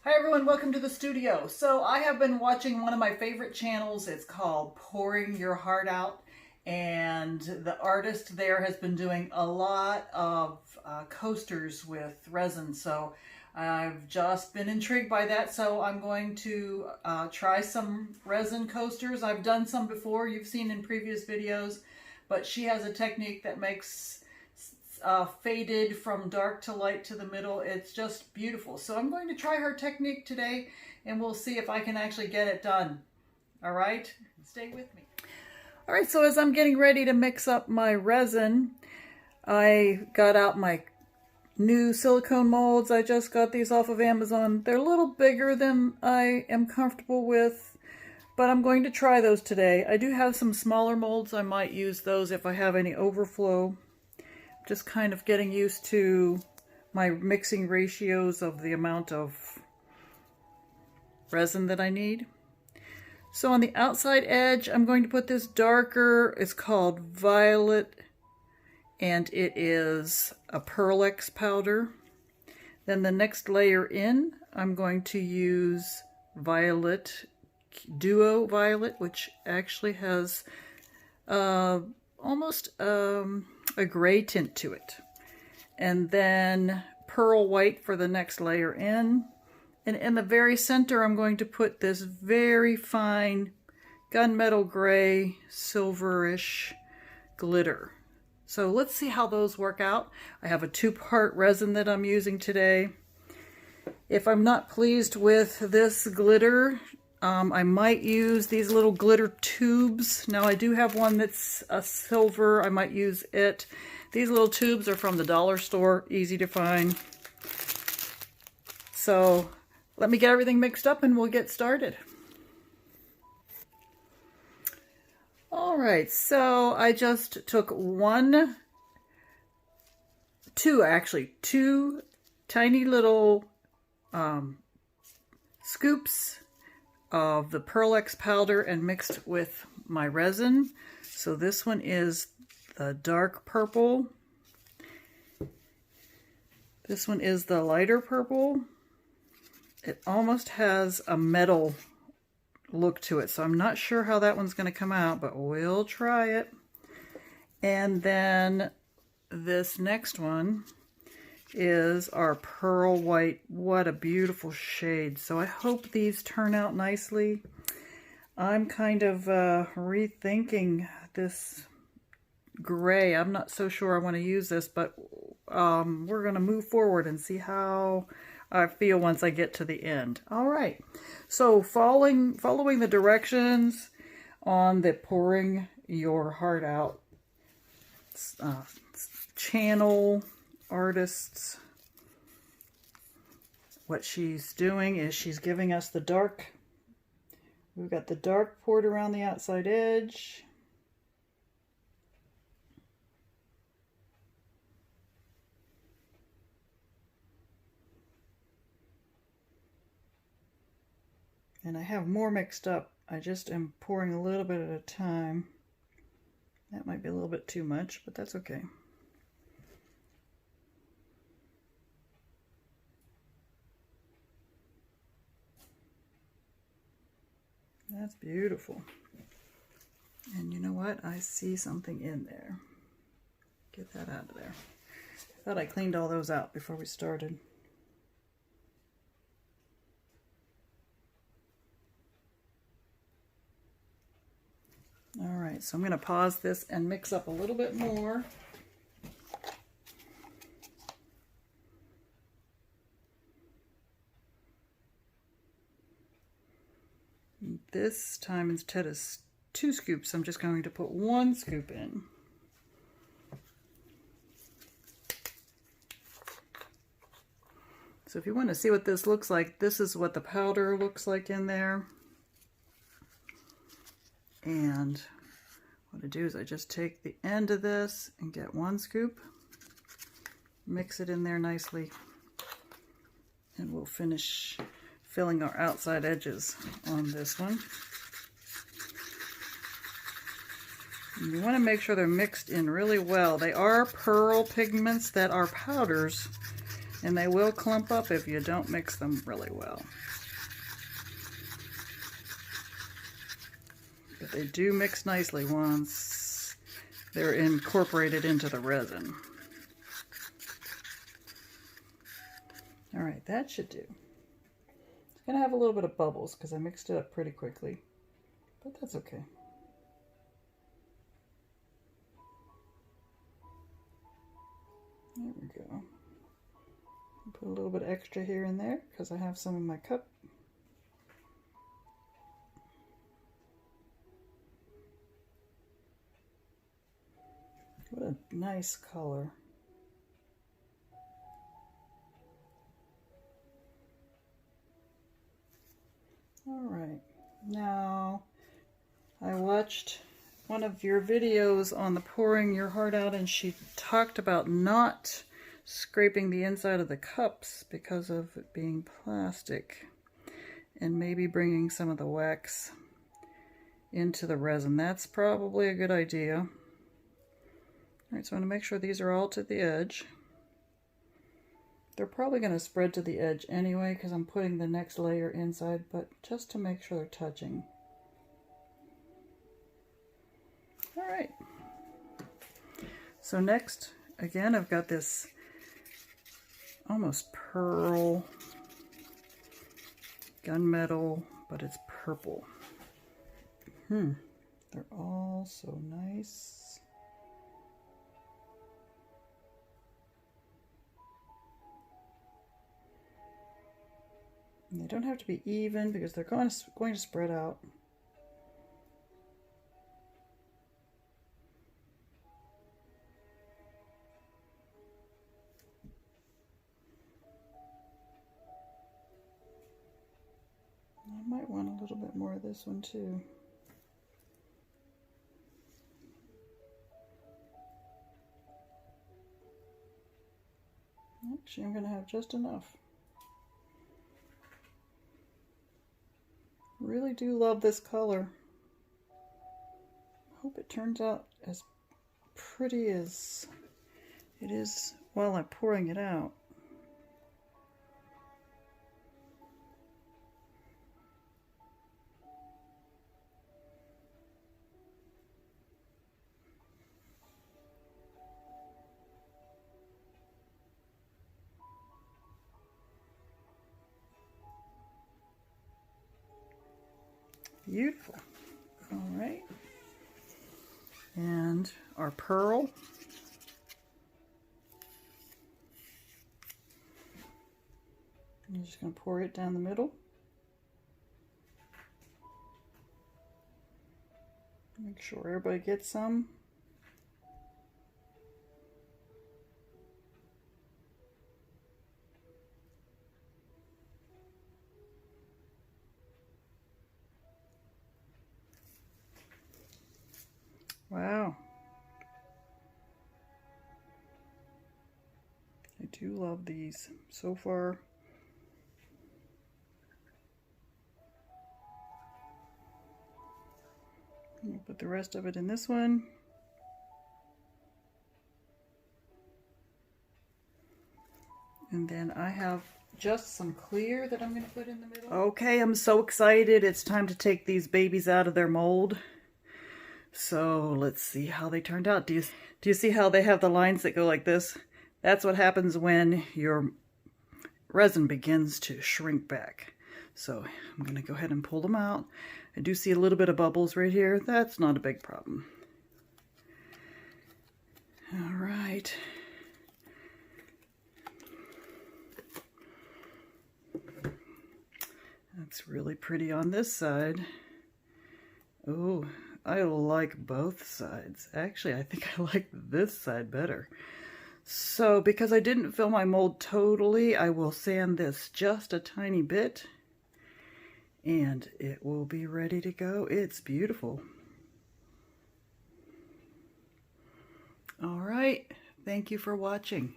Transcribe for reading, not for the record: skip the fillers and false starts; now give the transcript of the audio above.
Hi everyone, welcome to the studio. So I have been watching one of my favorite channels. It's called Pouring Your Heart Out, and the artist there has been doing a lot of coasters with resin. So I've just been intrigued by that, so I'm going to try some resin coasters. I've done some before, you've seen in previous videos, but she has a technique that makes faded from dark to light to the middle. It's just beautiful. So I'm going to try her technique today and we'll see if I can actually get it done. All right, stay with me. All right, so as I'm getting ready to mix up my resin, I got out my new silicone molds. I just got these off of Amazon. They're a little bigger than I am comfortable with, but I'm going to try those today. I do have some smaller molds. I might use those if I have any overflow. Just kind of getting used to my mixing ratios of the amount of resin that I need. So on the outside edge, I'm going to put this darker, it's called Violet, and it is a Pearlex powder. Then the next layer in, I'm going to use Violet, Duo Violet, which actually has almost a gray tint to it. And then Pearl White for the next layer in. And in the very center, I'm going to put this very fine gunmetal gray, silverish glitter. So let's see how those work out. I have a 2-part resin that I'm using today. If I'm not pleased with this glitter, I might use these little glitter tubes. Now I do have one that's a silver. I might use it. These little tubes are from the dollar store, easy to find. So let me get everything mixed up and we'll get started. All right, so I just took two tiny little scoops of the Pearlex powder and mixed with my resin. So this one is the dark purple. This one is the lighter purple. It almost has a metal look to it, so I'm not sure how that one's going to come out, but we'll try it. And then this next one is our Pearl White. What a beautiful shade. So I hope these turn out nicely. I'm kind of rethinking this gray. I'm not so sure I want to use this, but we're going to move forward and see how I feel once I get to the end. All right, so following the directions on the Pouring Your Heart Out channel, artists, what she's doing is she's giving us the dark. We've got the dark poured around the outside edge. And I have more mixed up. I just am pouring a little bit at a time. That might be a little bit too much, but that's okay. That's beautiful. And you know what? I see something in there. Get that out of there. I thought I cleaned all those out before we started. All right, so I'm going to pause this and mix up a little bit more. This time, instead of 2 scoops, I'm just going to put 1 scoop in. So if you want to see what this looks like, this is what the powder looks like in there. And what I do is I just take the end of this and get 1 scoop, mix it in there nicely, and we'll finish filling our outside edges on this one. And you want to make sure they're mixed in really well. They are pearl pigments that are powders, And they will clump up if you don't mix them really well. But they do mix nicely once they're incorporated into the resin. All right, that should do. It's gonna have a little bit of bubbles because I mixed it up pretty quickly, but that's okay. There we go. Put a little bit extra here and there because I have some in my cup. What a nice color. All right, now I watched one of your videos on the pouring your heart out, and she talked about not scraping the inside of the cups because of it being plastic, and maybe bringing some of the wax into the resin. That's probably a good idea. All right, so I'm going to make sure these are all to the edge. They're probably going to spread to the edge anyway because I'm putting the next layer inside, but just to make sure they're touching. All right. So next, again, I've got this almost pearl gunmetal, but it's purple. They're all so nice. And they don't have to be even because they're going to spread out. I might want a little bit more of this one too. Actually, I'm going to have just enough. Really do love this color. Hope it turns out as pretty as it is while I'm pouring it out. Beautiful. All right. And our pearl. I'm just going to pour it down the middle. Make sure everybody gets some. Wow. I do love these so far. I'll put the rest of it in this one. And then I have just some clear that I'm going to put in the middle. Okay, I'm so excited. It's time to take these babies out of their mold. So let's see how they turned out. Do you see how they have the lines that go like this? That's what happens when your resin begins to shrink back. So I'm going to go ahead and pull them out. I do see a little bit of bubbles right here. That's not a big problem. All right. That's really pretty on this side. Oh, I like both sides. Actually, I think I like this side better. So because I didn't fill my mold totally, I will sand this just a tiny bit and it will be ready to go. It's beautiful. All right. Thank you for watching.